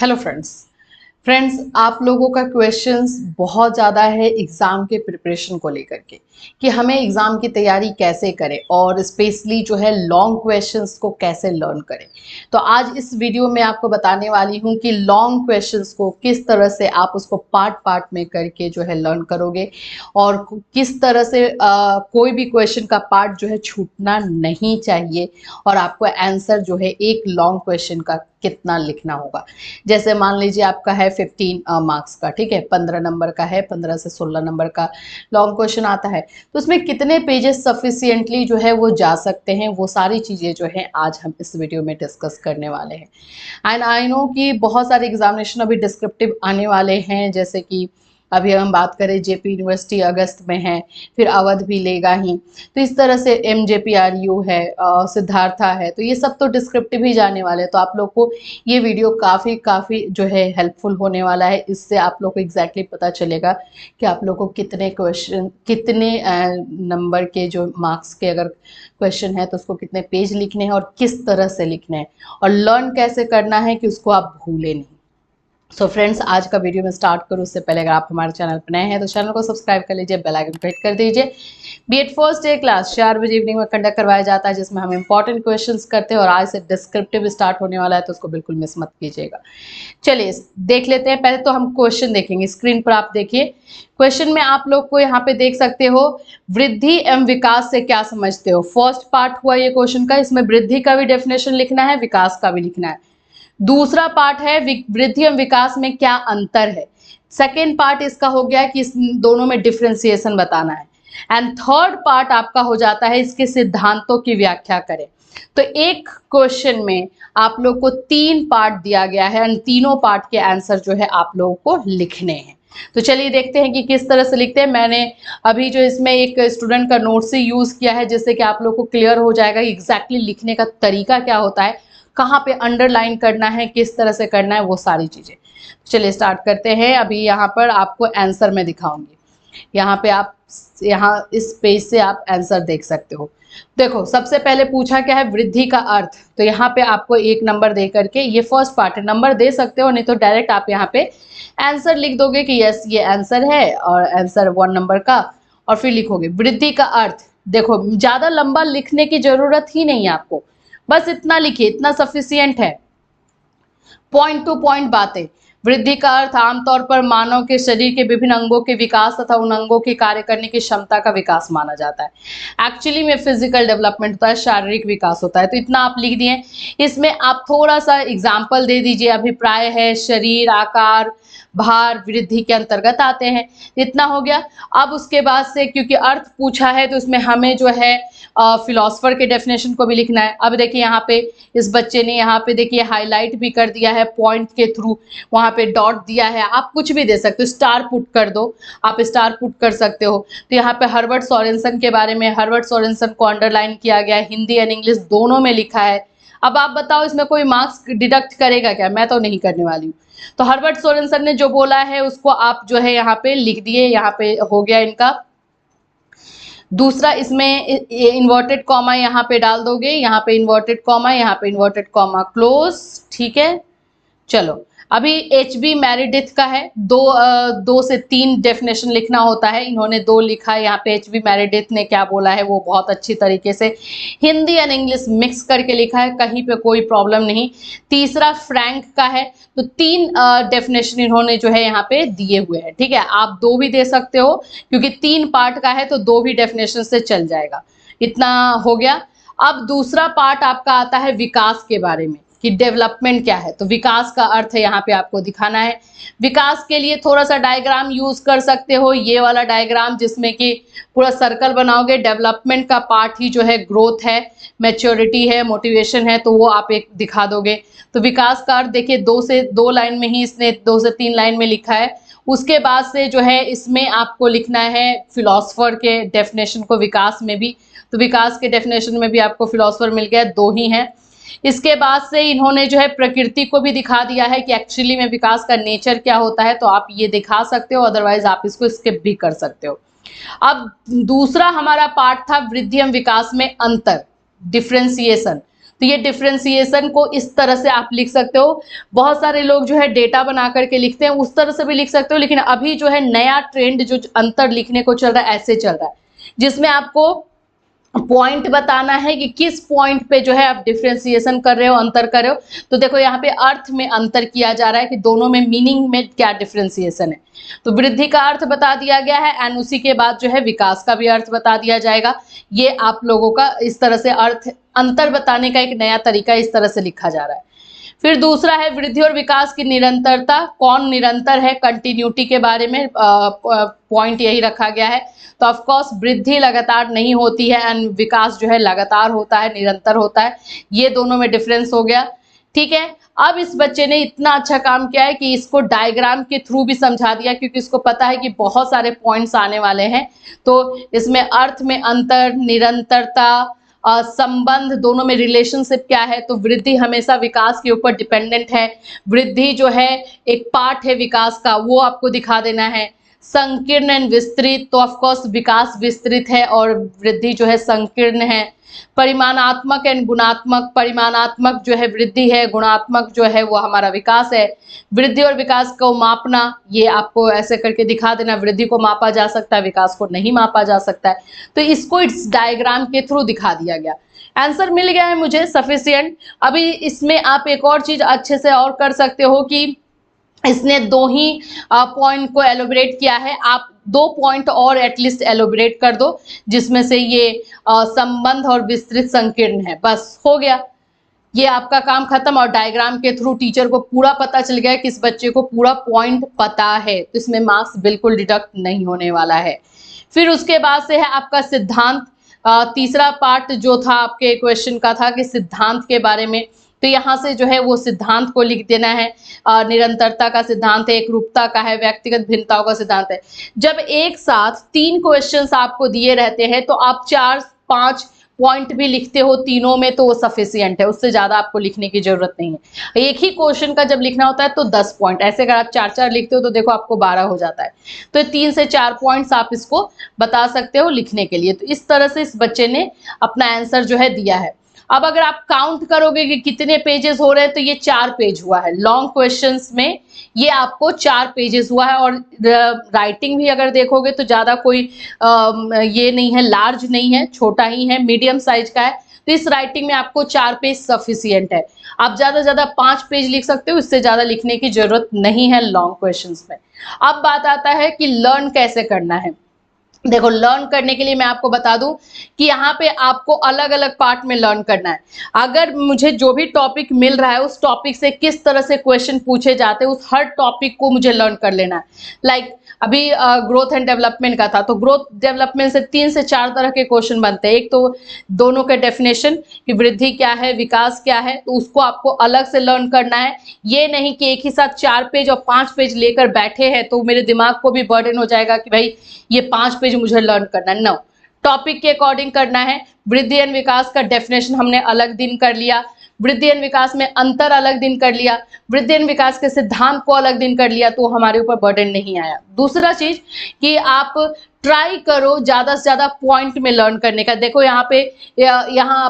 Hello friends आप लोगों का क्वेश्चंस बहुत ज़्यादा है एग्ज़ाम के प्रिपरेशन को लेकर के कि हमें एग्ज़ाम की तैयारी कैसे करें और स्पेशली जो है लॉन्ग क्वेश्चंस को कैसे लर्न करें। तो आज इस वीडियो में आपको बताने वाली हूँ कि लॉन्ग क्वेश्चंस को किस तरह से आप उसको पार्ट पार्ट में करके जो है लर्न करोगे और किस तरह से कोई भी क्वेश्चन का पार्ट जो है छूटना नहीं चाहिए और आपको आंसर जो है एक लॉन्ग क्वेश्चन का कितना लिखना होगा। जैसे मान लीजिए आपका है 15 मार्क्स का, ठीक है, 15 नंबर का है, 15 से 16 नंबर का लॉन्ग क्वेश्चन आता है, तो उसमें कितने पेजेस सफिशिएंटली जो है वो जा सकते हैं, वो सारी चीज़ें जो है आज हम इस वीडियो में डिस्कस करने वाले हैं। एंड आई नो कि बहुत सारे एग्जामिनेशन अभी डिस्क्रिप्टिव आने वाले हैं, जैसे कि अभी हम बात करें जेपी यूनिवर्सिटी अगस्त में है, फिर अवध भी लेगा ही, तो इस तरह से MJPRU है, सिद्धार्था है, तो ये सब तो डिस्क्रिप्टिव ही जाने वाले हैं। तो आप लोग को ये वीडियो काफ़ी जो है हेल्पफुल होने वाला है। इससे आप लोग को एग्जैक्टली पता चलेगा कि आप लोग को कितने क्वेश्चन, कितने नंबर के जो मार्क्स के अगर क्वेश्चन है तो उसको कितने पेज लिखने हैं और किस तरह से लिखने हैं और लर्न कैसे करना है कि उसको आप भूलें नहीं। सो फ्रेंड्स, आज का वीडियो में स्टार्ट करूँ उससे पहले अगर आप हमारे चैनल पर नए हैं तो चैनल को सब्सक्राइब कर लीजिए, बेल आइकन को हिट कर दीजिए। बीएड फर्स्ट डे क्लास 4 बजे इवनिंग में कंडक्ट करवाया जाता है, जिसमें हम इंपॉर्टेंट क्वेश्चंस करते हैं और आज से डिस्क्रिप्टिव स्टार्ट होने वाला है, तो उसको बिल्कुल मिस मत कीजिएगा। चलिए देख लेते हैं। पहले तो हम क्वेश्चन देखेंगे, स्क्रीन पर आप देखिए। क्वेश्चन में आप लोग को यहाँ पे देख सकते हो, वृद्धि एवं विकास से क्या समझते हो। फर्स्ट पार्ट हुआ ये क्वेश्चन का, इसमें वृद्धि का भी डेफिनेशन लिखना है, विकास का भी लिखना है। दूसरा पार्ट है वृद्धि एवं विकास में क्या अंतर है। सेकेंड पार्ट इसका हो गया कि इस दोनों में डिफरेंशिएशन बताना है। एंड थर्ड पार्ट आपका हो जाता है इसके सिद्धांतों की व्याख्या करें। तो एक क्वेश्चन में आप लोग को 3 पार्ट दिया गया है और तीनों पार्ट के आंसर जो है आप लोगों को लिखने हैं। तो चलिए देखते हैं कि किस तरह से लिखते हैं। मैंने अभी जो इसमें एक स्टूडेंट का नोट से यूज किया है, जिससे कि आप लोग को क्लियर हो जाएगा एग्जैक्टली लिखने का तरीका क्या होता है, कहाँ पे अंडरलाइन करना है, किस तरह से करना है, वो सारी चीजें। चलिए स्टार्ट करते हैं। अभी यहाँ पर आपको आंसर में दिखाऊंगी, यहाँ पे आप यहाँ इस पेज से आप आंसर देख सकते हो। देखो सबसे पहले पूछा क्या है, वृद्धि का अर्थ। तो यहाँ पे आपको 1 नंबर दे करके, ये फर्स्ट पार्ट है, नंबर दे सकते हो, नहीं तो डायरेक्ट आप यहाँ पे आंसर लिख दोगे कि यस ये आंसर है, और आंसर 1 नंबर का, और फिर लिखोगे वृद्धि का अर्थ। देखो ज्यादा लंबा लिखने की जरूरत ही नहीं है आपको, बस इतना लिखिए, इतना सफिशियंट है। पॉइंट टू पॉइंट बातें। वृद्धि का अर्थ आमतौर पर मानव के शरीर के विभिन्न अंगों के विकास तथा उन अंगों की कार्य करने की क्षमता का विकास माना जाता है। एक्चुअली में फिजिकल डेवलपमेंट होता है, शारीरिक विकास होता है। तो इतना आप लिख दिए। इसमें आप थोड़ा सा एग्जाम्पल दे दीजिए। अभिप्राय है, शरीर, आकार, भार वृद्धि के अंतर्गत आते हैं। इतना हो गया। अब उसके बाद से क्योंकि अर्थ पूछा है तो उसमें हमें जो है फिलोसफर के डेफिनेशन को भी लिखना है। अब देखिए यहाँ पे इस बच्चे ने यहाँ पे देखिए हाईलाइट भी कर दिया है पॉइंट के थ्रू, वहाँ पे डॉट दिया है। आप कुछ भी दे सकते हो, स्टार पुट कर दो, आप स्टार पुट कर सकते हो। तो यहाँ पे हर्बर्ट सोरेनसन के बारे में, हर्बर्ट सोरेनसन को अंडरलाइन किया गया है, हिंदी एंड इंग्लिश दोनों में लिखा है। अब आप बताओ इसमें कोई मार्क्स डिडक्ट करेगा क्या? मैं तो नहीं करने वाली हूँ। तो हर्बर्ट सोरेनसन ने जो बोला है उसको आप जो है यहाँ पे लिख दिए। यहाँ पे हो गया इनका। दूसरा इसमें इन्वर्टेड कॉमा यहाँ पे डाल दोगे, यहाँ पे इन्वर्टेड कॉमा, यहाँ पे इन्वर्टेड कॉमा क्लोज, ठीक है। चलो अभी HB मैरिडिथ का है, 2 से 3 डेफिनेशन लिखना होता है, इन्होंने 2 लिखा है। यहाँ पे HB मैरिडिथ ने क्या बोला है वो बहुत अच्छी तरीके से हिंदी एंड इंग्लिश मिक्स करके लिखा है, कहीं पे कोई प्रॉब्लम नहीं। तीसरा फ्रैंक का है, तो 3 डेफिनेशन इन्होंने जो है यहाँ पे दिए हुए हैं, ठीक है। आप 2 भी दे सकते हो, क्योंकि 3 पार्ट का है तो 2 भी डेफिनेशन से चल जाएगा। इतना हो गया। अब दूसरा पार्ट आपका आता है विकास के बारे में कि डेवलपमेंट क्या है। तो विकास का अर्थ है यहाँ पे आपको दिखाना है। विकास के लिए थोड़ा सा डायग्राम यूज कर सकते हो, ये वाला डायग्राम जिसमें कि पूरा सर्कल बनाओगे। डेवलपमेंट का पार्ट ही जो है ग्रोथ है, मैच्योरिटी है, मोटिवेशन है, तो वो आप एक दिखा दोगे। तो विकास का अर्थ देखिए 2 से 2 लाइन में ही इसने 2 से 3 लाइन में लिखा है। उसके बाद से जो है इसमें आपको लिखना है फिलोसफर के डेफिनेशन को विकास में भी। तो विकास के डेफिनेशन में भी आपको फिलोसफर मिल गया, 2 ही हैं। इसके बाद से इन्होंने जो है प्रकृति को भी दिखा दिया है कि एक्चुअली में विकास का नेचर क्या होता है, तो आप ये दिखा सकते हो, अदरवाइज आप इसको स्किप भी कर सकते हो। अब दूसरा हमारा पार्ट था वृद्धि एवं विकास में अंतर, डिफरेंशिएशन। तो ये डिफरेंशिएशन को इस तरह से आप लिख सकते हो। बहुत सारे लोग जो है डेटा बना करके लिखते हैं, उस तरह से भी लिख सकते हो, लेकिन अभी जो है नया ट्रेंड जो अंतर लिखने को चल रहा है ऐसे चल रहा है, जिसमें आपको पॉइंट बताना है कि किस पॉइंट पे जो है आप डिफरेंशिएशन कर रहे हो, अंतर कर रहे हो। तो देखो यहाँ पे अर्थ में अंतर किया जा रहा है कि दोनों में मीनिंग में क्या डिफरेंशिएशन है। तो वृद्धि का अर्थ बता दिया गया है एंड उसी के बाद जो है विकास का भी अर्थ बता दिया जाएगा। ये आप लोगों का इस तरह से अर्थ अंतर बताने का एक नया तरीका इस तरह से लिखा जा रहा है। फिर दूसरा है वृद्धि और विकास की निरंतरता, कौन निरंतर है, कंटिन्यूटी के बारे में पॉइंट यही रखा गया है। तो ऑफ कोर्स वृद्धि लगातार नहीं होती है एंड विकास जो है लगातार होता है, निरंतर होता है। ये दोनों में डिफरेंस हो गया, ठीक है। अब इस बच्चे ने इतना अच्छा काम किया है कि इसको डायग्राम के थ्रू भी समझा दिया, क्योंकि इसको पता है कि बहुत सारे पॉइंट्स आने वाले हैं। तो इसमें अर्थ में अंतर, निरंतरता, संबंध, दोनों में रिलेशनशिप क्या है। तो वृद्धि हमेशा विकास के ऊपर डिपेंडेंट है, वृद्धि जो है एक पार्ट है विकास का, वो आपको दिखा देना है। संकीर्ण एंड विस्तृत, तो ऑफ कोर्स विकास विस्तृत है और वृद्धि जो है संकीर्ण है। परिमाणात्मक एंड गुणात्मक, परिमाणात्मक जो है वृद्धि है, गुणात्मक जो है वो हमारा विकास है। वृद्धि और विकास को मापना, ये आपको ऐसे करके दिखा देना, वृद्धि को मापा जा सकता है, विकास को नहीं मापा जा सकता है। तो इसको इस डायग्राम के थ्रू दिखा दिया गया। आंसर मिल गया है मुझे सफिशिएंट। अभी इसमें आप एक और चीज अच्छे से और कर सकते हो कि इसने दो ही पॉइंट को एलोबरेट किया है, आप 2 पॉइंट और एटलीस्ट एलोबरेट कर दो, जिसमें से ये संबंध और विस्तृत संकीर्ण है, बस हो गया, ये आपका काम खत्म। और डायग्राम के थ्रू टीचर को पूरा पता चल गया कि इस बच्चे को पूरा पॉइंट पता है, तो इसमें मार्क्स बिल्कुल डिडक्ट नहीं होने वाला है। फिर उसके बाद से है आपका सिद्धांत। तीसरा पार्ट जो था आपके क्वेश्चन का था कि सिद्धांत के बारे में, तो यहाँ से जो है वो सिद्धांत को लिख देना है। निरंतरता का सिद्धांत है, एकरूपता का है, व्यक्तिगत भिन्नताओं का सिद्धांत है। जब एक साथ 3 क्वेश्चंस आपको दिए रहते हैं तो आप 4-5 पॉइंट भी लिखते हो तीनों में, तो वो सफिशिएंट है, उससे ज़्यादा आपको लिखने की जरूरत नहीं है। एक ही क्वेश्चन का जब लिखना होता है तो 10 पॉइंट, ऐसे अगर आप 4-4 लिखते हो तो देखो आपको 12 हो जाता है। तो 3 से 4 पॉइंट्स आप इसको बता सकते हो लिखने के लिए। तो इस तरह से इस बच्चे ने अपना आंसर जो है दिया है। अब अगर आप काउंट करोगे कि कितने पेजेस हो रहे हैं, तो ये 4 पेज हुआ है। लॉन्ग क्वेश्चंस में ये आपको 4 पेजेस हुआ है। और राइटिंग भी अगर देखोगे तो ज़्यादा कोई ये नहीं है, लार्ज नहीं है, छोटा ही है, मीडियम साइज का है। तो इस राइटिंग में आपको 4 पेज सफिशिएंट है। आप ज़्यादा से ज़्यादा 5 पेज लिख सकते हो, इससे ज़्यादा लिखने की जरूरत नहीं है लॉन्ग क्वेश्चंस में। अब बात आता है कि लर्न कैसे करना है। देखो, लर्न करने के लिए मैं आपको बता दूं कि यहाँ पे आपको अलग अलग पार्ट में लर्न करना है। अगर मुझे जो भी टॉपिक मिल रहा है उस टॉपिक से किस तरह से क्वेश्चन पूछे जाते हैं, उस हर टॉपिक को मुझे लर्न कर लेना है। लाइक अभी ग्रोथ एंड डेवलपमेंट का था, तो ग्रोथ डेवलपमेंट से 3 से 4 तरह के क्वेश्चन बनते हैं। एक तो दोनों के डेफिनेशन कि वृद्धि क्या है, विकास क्या है, तो उसको आपको अलग से लर्न करना है। ये नहीं कि एक ही साथ 4 पेज और 5 पेज लेकर बैठे हैं तो मेरे दिमाग को भी बर्डन हो जाएगा कि भाई ये 5 पेज मुझे लर्न करना है। नो, टॉपिक के अकॉर्डिंग करना है। वृद्धि एंड विकास का डेफिनेशन हमने अलग दिन कर लिया, वृद्धि एंड विकास में अंतर अलग दिन कर लिया, वृद्धि एंड विकास के सिद्धांत को अलग दिन कर लिया, तो हमारे ऊपर बर्डन नहीं आया। दूसरा चीज कि आप ट्राई करो ज्यादा से ज्यादा पॉइंट में लर्न करने का। देखो यहाँ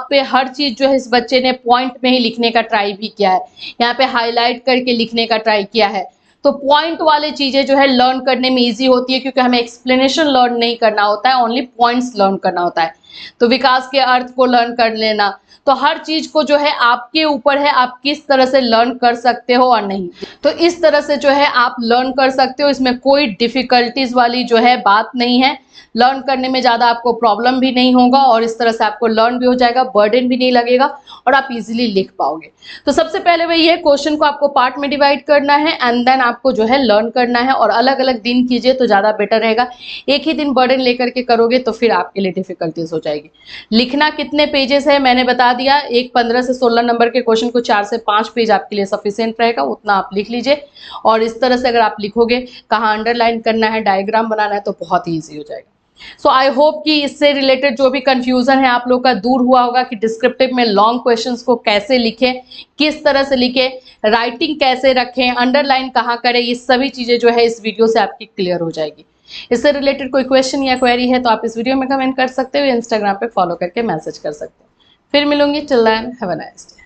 पे हर चीज जो है इस बच्चे ने पॉइंट में ही लिखने का ट्राई भी किया है, यहाँ पे हाईलाइट करके लिखने का ट्राई किया है। तो पॉइंट वाले चीजें जो है लर्न करने में इजी होती है, क्योंकि हमें एक्सप्लेनेशन लर्न नहीं करना होता है, ओनली पॉइंट्स लर्न करना होता है। तो विकास के अर्थ को लर्न कर लेना, तो हर चीज को जो है आपके ऊपर है, आप किस तरह से लर्न कर सकते हो और नहीं। तो इस तरह से जो है आप लर्न कर सकते हो, इसमें कोई डिफिकल्टीज वाली जो है बात नहीं है। लर्न करने में ज़्यादा आपको प्रॉब्लम भी नहीं होगा और इस तरह से आपको लर्न भी हो जाएगा, बर्डन भी नहीं लगेगा और आप इजीली लिख पाओगे। तो सबसे पहले वही है, क्वेश्चन को आपको पार्ट में डिवाइड करना है एंड देन आपको जो है लर्न करना है, और अलग अलग दिन कीजिए तो ज़्यादा बेटर रहेगा। एक ही दिन बर्डन लेकर के करोगे तो फिर आपके लिए डिफिकल्टीज हो जाएगी। लिखना कितने पेजेस है मैंने बता दिया, एक 15 से 16 नंबर के क्वेश्चन को 4 से 5 पेज आपके लिए सफिशिएंट रहेगा, उतना आप लिख लीजिए। और इस तरह से अगर आप लिखोगे, कहाँ अंडरलाइन करना है, डायग्राम बनाना है, तो बहुत ही ईजी हो जाएगा। सो आई होप कि इससे रिलेटेड जो भी कंफ्यूजन है आप लोग का दूर हुआ होगा कि डिस्क्रिप्टिव में लॉन्ग क्वेश्चंस को कैसे लिखें, किस तरह से लिखें, राइटिंग कैसे रखें, अंडरलाइन कहाँ करें, ये सभी चीज़ें जो है इस वीडियो से आपकी क्लियर हो जाएगी। इससे रिलेटेड कोई क्वेश्चन या क्वेरी है तो आप इस वीडियो में कमेंट कर सकते हो या इंस्टाग्राम पे फॉलो करके मैसेज कर सकते हो। फिर मिलूंगी, till then have a nice day.